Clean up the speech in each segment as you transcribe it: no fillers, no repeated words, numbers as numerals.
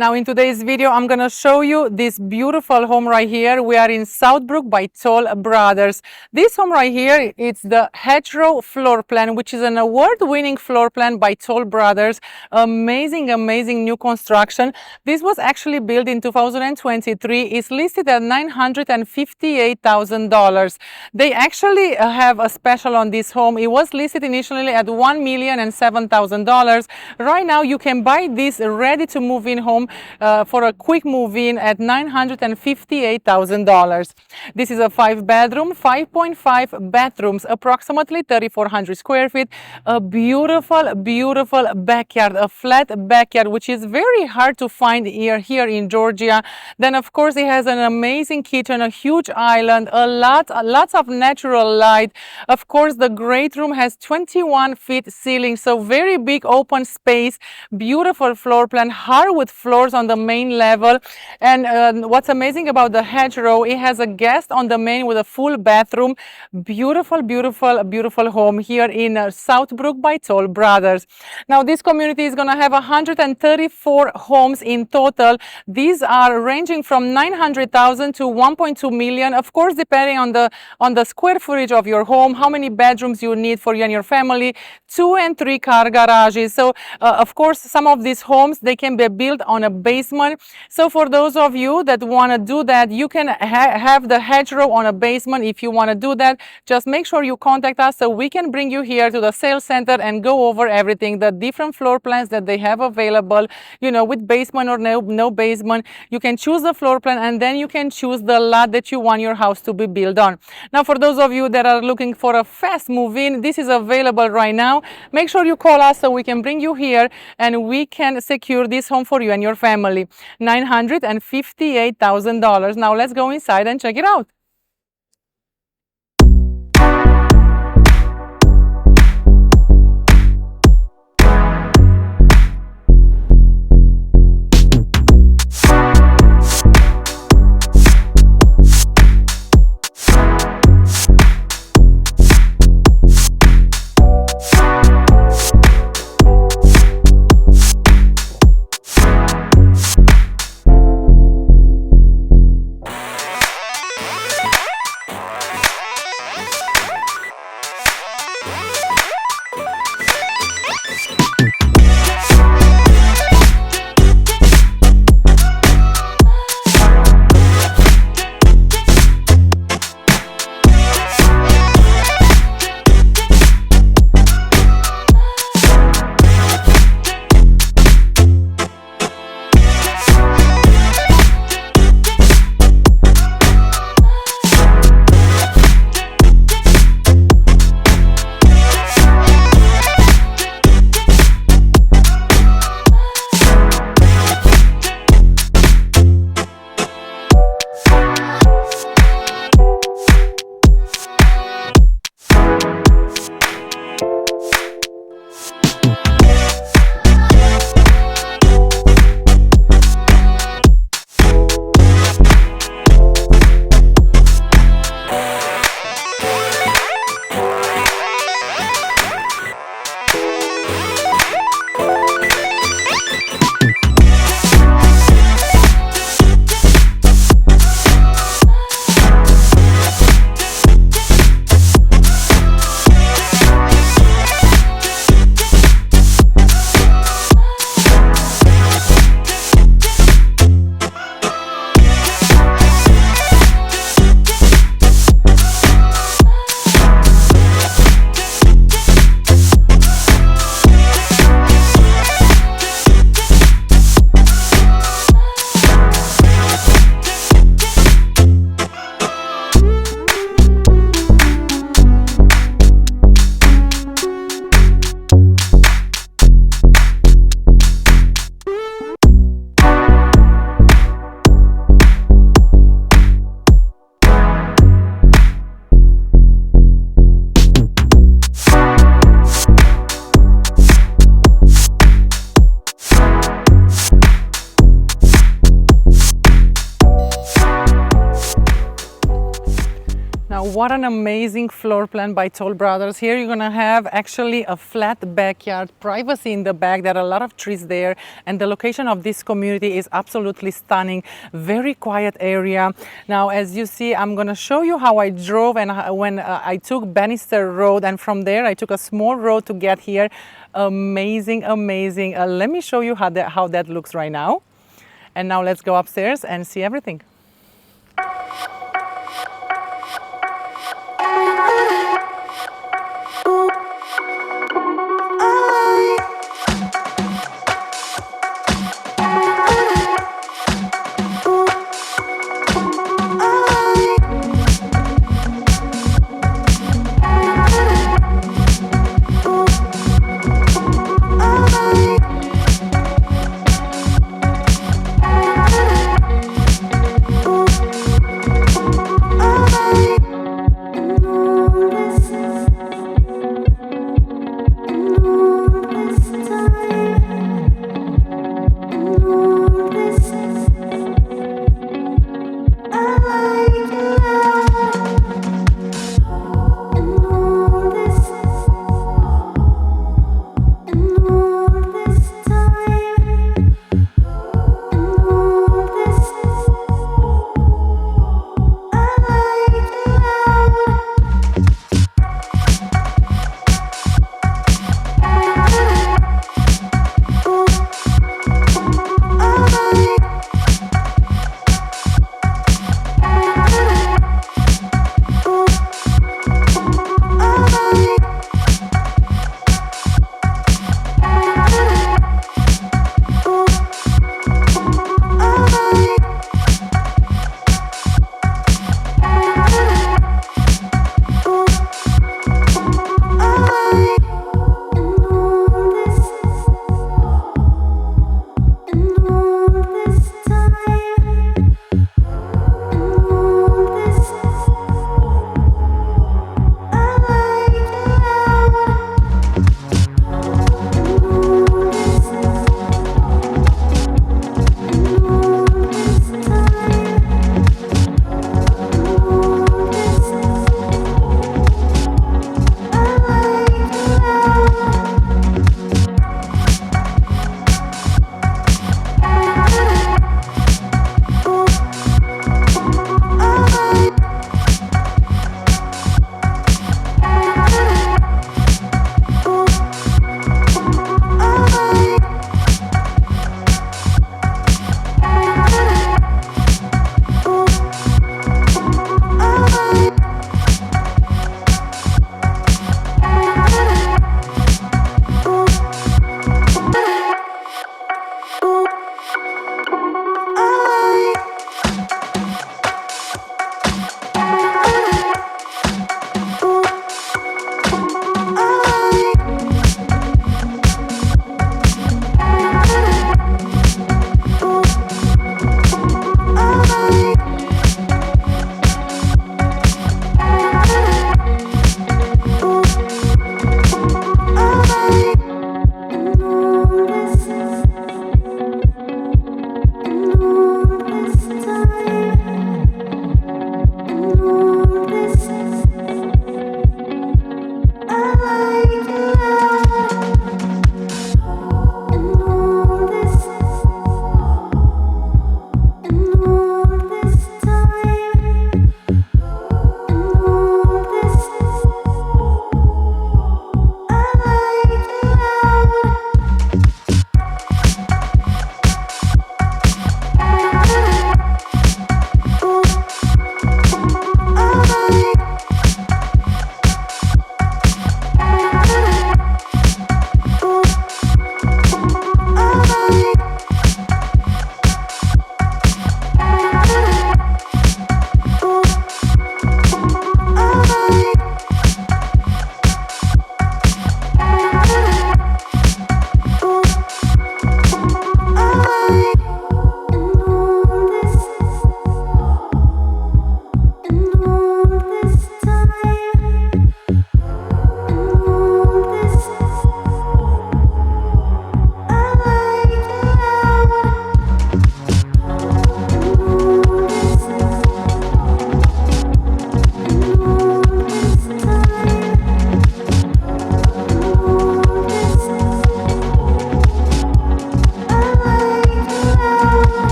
Now in today's video, I'm gonna show you this beautiful home right here. We are in Southbrooke by Toll Brothers. This home right here, it's the Hedgerow floor plan, which is an award-winning floor plan by Toll Brothers. Amazing, amazing new construction. This was actually built in 2023. It's listed at $958,000. They actually have a special on this home. It was listed initially at $1,007,000. Right now, you can buy this ready to move in home for a quick move in at $958,000. This is a 5-bedroom, 5.5 bathrooms, approximately 3,400 square feet. A beautiful, beautiful backyard, a flat backyard, which is very hard to find here in Georgia. Then, of course, it has an amazing kitchen, a huge island, lots of natural light. Of course, the great room has 21-feet ceiling, so very big open space, beautiful floor plan, hardwood floors on the main level. And what's amazing about the Hedgerow, it has a guest on the main with a full bathroom. Beautiful, beautiful, beautiful home here in Southbrooke by Toll Brothers. Now, this community is going to have 134 homes in total. These are ranging from 900,000 to 1.2 million, of course, depending on the square footage of your home, how many bedrooms you need for you and your family, 2- and 3-car garages. So, of course, some of these homes, they can be built on a basement. So for those of you that want to do that, you can have the Hedgerow on a basement. If you want to do that, just make sure you contact us so we can bring you here to the sales center and go over everything, the different floor plans that they have available, you know, with basement or no basement. You can choose the floor plan and then you can choose the lot that you want your house to be built on. Now, for those of you that are looking for a fast move in, this is available right now. Make sure you call us so we can bring you here and we can secure this home for you and your family. $958,000. Now let's go inside and check it out. What an amazing floor plan by Toll Brothers. Here you're gonna have actually a flat backyard, privacy in the back. There are a lot of trees there, and the location of this community is absolutely stunning. Very quiet area. Now, as you see, I'm gonna show you how I drove and when I took Bannister Road, and from there I took a small road to get here. Amazing, amazing. Let me show you how that looks right now. And now let's go upstairs and see everything.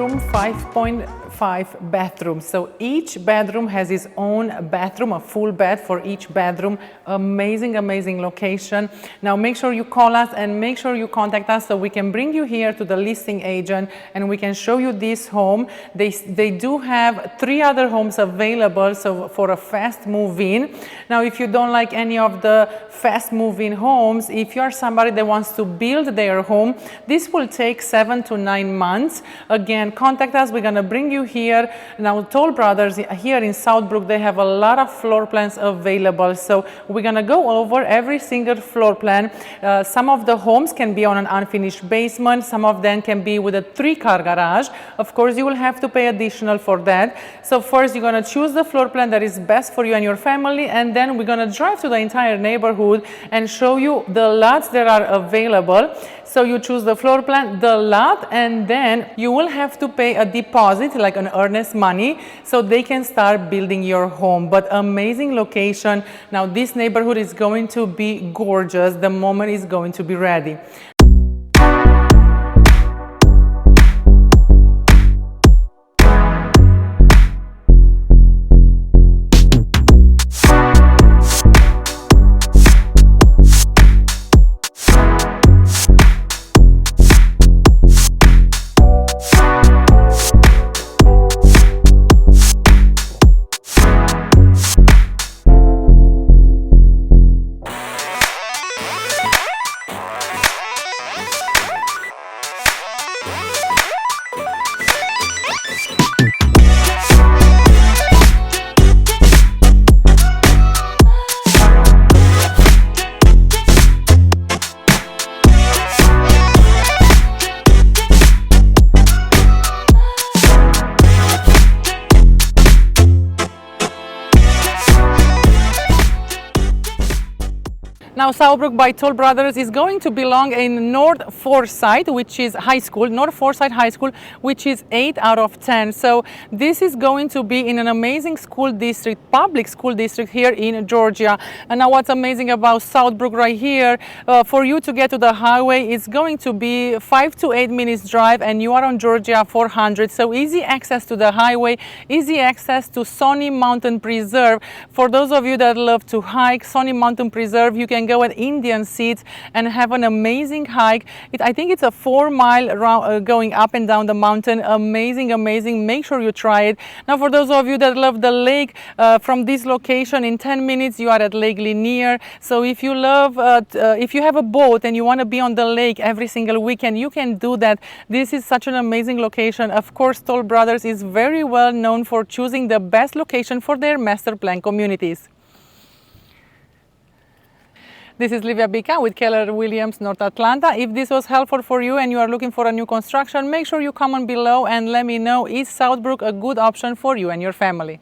5-bedroom, 5.5 bathrooms. So each bedroom has its own bathroom, a full bed for each bedroom. Amazing, amazing location. Now make sure you call us and make sure you contact us so we can bring you here to the listing agent and we can show you this home. They do have 3 other homes available, so for a fast move-in. Now if you don't like any of the fast move-in homes, if you are somebody that wants to build their home, this will take 7 to 9 months. Again, contact us. We're going to bring you here. Now Toll Brothers here in Southbrooke, they have a lot of floor plans available, so we're going to go over every single floor plan. Some of the homes can be on an unfinished basement, some of them can be with a 3-car garage. Of course, you will have to pay additional for that. So first you're going to choose the floor plan that is best for you and your family, and then we're going to drive to the entire neighborhood and show you the lots that are available. So you choose the floor plan, the lot, and then you will have to pay a deposit, like an earnest money, so they can start building your home. But amazing location. Now this neighborhood is going to be gorgeous the moment it's going to be ready. Now Southbrooke by Toll Brothers is going to belong in North Forsyth, which is high school, North Forsyth High School, which is 8 out of 10. So this is going to be in an amazing school district, public school district here in Georgia. And now what's amazing about Southbrooke right here, for you to get to the highway, it's going to be 5 to 8 minutes drive, and you are on Georgia 400. So easy access to the highway, easy access to Sony Mountain Preserve. For those of you that love to hike, Sony Mountain Preserve, you can go at Indian Seats and have an amazing hike. I think it's a 4-mile round, going up and down the mountain. Amazing, amazing. Make sure you try it. Now for those of you that love the lake, from this location in 10 minutes you are at Lake Lanier. So if you love, if you have a boat and you want to be on the lake every single weekend, you can do that. This is such an amazing location. Of course, Toll Brothers is very well known for choosing the best location for their master plan communities. This is Livia Bica with Keller Williams, North Atlanta. If this was helpful for you and you are looking for a new construction, make sure you comment below and let me know, is Southbrooke a good option for you and your family?